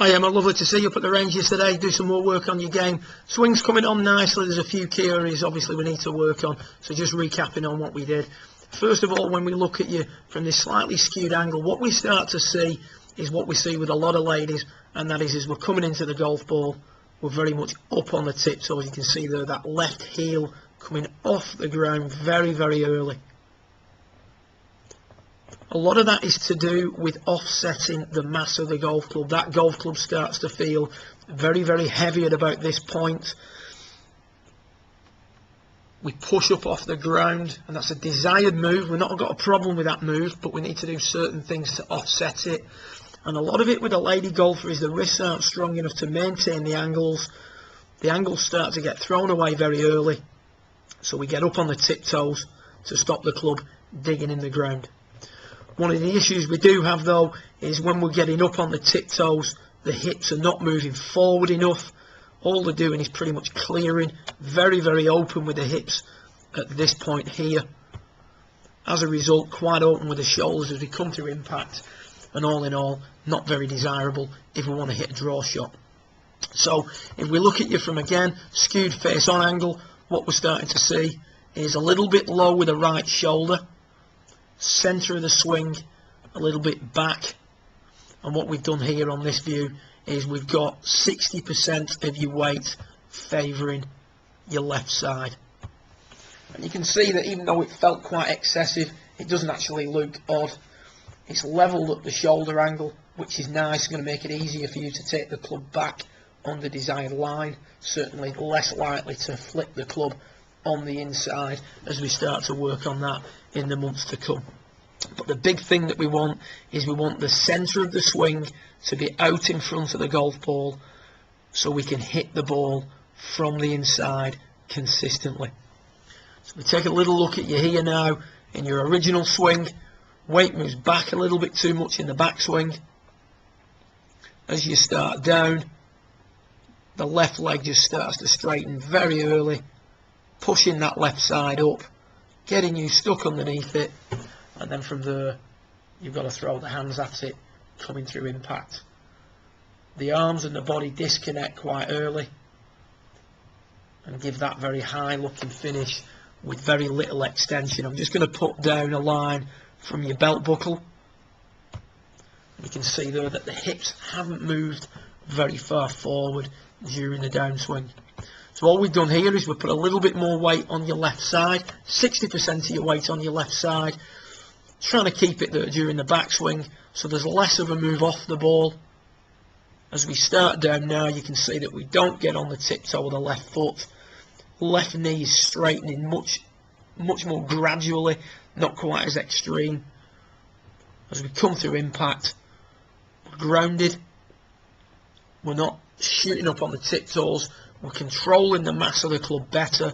Hi Emma, lovely to see you up at the range yesterday. Do some more work on your game. Swing's coming on nicely. There's a few key areas obviously we need to work on. So just recapping on what we did. First of all, when we look at you from this slightly skewed angle, what we start to see is what we see with a lot of ladies, and that is as we're coming into the golf ball, we're very much up on the tiptoes. You can see there that left heel coming off the ground very, very early. A lot of that is to do with offsetting the mass of the golf club. That golf club starts to feel very, very heavy at about this point. We push up off the ground, and that's a desired move. We've not got a problem with that move, but we need to do certain things to offset it. And a lot of it with a lady golfer is the wrists aren't strong enough to maintain the angles. The angles start to get thrown away very early, so we get up on the tiptoes to stop the club digging in the ground. One of the issues we do have though is when we're getting up on the tiptoes, the hips are not moving forward enough. All they're doing is pretty much clearing, very, very open with the hips at this point here. As a result, quite open with the shoulders as we come through impact, and all in all, not very desirable if we want to hit a draw shot. So if we look at you from, again, skewed face on angle, what we're starting to see is a little bit low with the right shoulder, centre of the swing a little bit back, and what we've done here on this view is we've got 60% of your weight favouring your left side. And you can see that even though it felt quite excessive, it doesn't actually look odd. It's levelled up the shoulder angle, which is nice, going to make it easier for you to take the club back on the desired line, certainly less likely to flip the club on the inside as we start to work on that in the months to come. But the big thing that we want is we want the centre of the swing to be out in front of the golf ball so we can hit the ball from the inside consistently. So we take a little look at you here now in your original swing. Weight moves back a little bit too much in the backswing. As you start down, the left leg just starts to straighten very early, pushing that left side up, getting you stuck underneath it, and then from there you've got to throw the hands at it coming through impact. The arms and the body disconnect quite early and give that very high looking finish with very little extension. I'm just going to put down a line from your belt buckle. You can see there that the hips haven't moved very far forward during the downswing. So all we've done here is we've put a little bit more weight on your left side, 60% of your weight on your left side, trying to keep it there during the backswing so there's less of a move off the ball. As we start down now, you can see that we don't get on the tiptoe of the left foot. Left knee is straightening much more gradually, not quite as extreme. As we come through impact, we're grounded, we're not shooting up on the tiptoes, we're controlling the mass of the club better.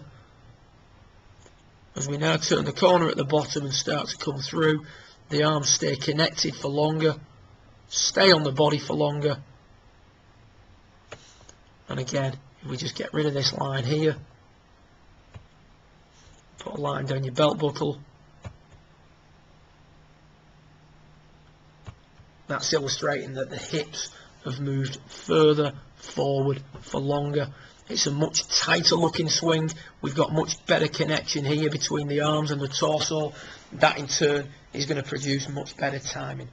As we now turn the corner at the bottom and start to come through, the arms stay connected for longer, stay on the body for longer. And again, if we just get rid of this line here, put a line down your belt buckle, that's illustrating that the hips have moved further forward for longer. It's a much tighter looking swing. We've got much better connection here between the arms and the torso. That in turn is going to produce much better timing.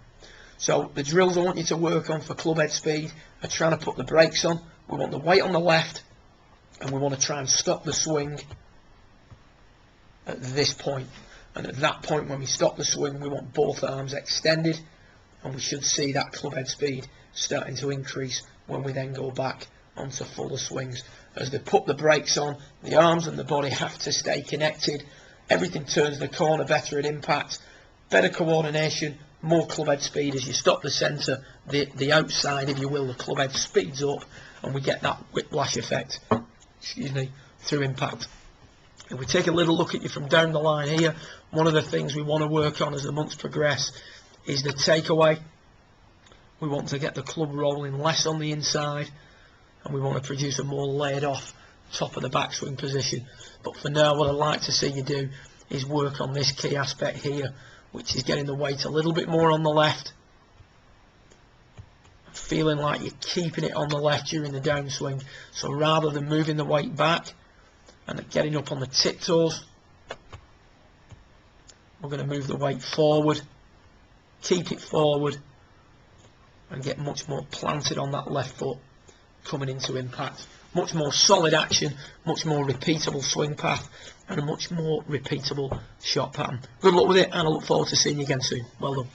So the drills I want you to work on for club head speed are trying to put the brakes on. We want the weight on the left, and we want to try and stop the swing at this point. And at that point, when we stop the swing, we want both arms extended, and we should see that club head speed starting to increase when we then go back onto fuller swings. As they put the brakes on, the arms and the body have to stay connected. Everything turns the corner better at impact, better coordination, more club head speed. As you stop the centre, the outside, if you will, the club head speeds up, and we get that whiplash effect, through impact. If we take a little look at you from down the line here, one of the things we want to work on as the months progress is the takeaway. We want to get the club rolling less on the inside, and we want to produce a more laid off top of the backswing position. But for now, what I'd like to see you do is work on this key aspect here, which is getting the weight a little bit more on the left, feeling like you're keeping it on the left during the downswing. So rather than moving the weight back and getting up on the tiptoes, we're going to move the weight forward, keep it forward, and get much more planted on that left foot coming into impact. Much more solid action, much more repeatable swing path, and a much more repeatable shot pattern. Good luck with it, and I look forward to seeing you again soon. Well done.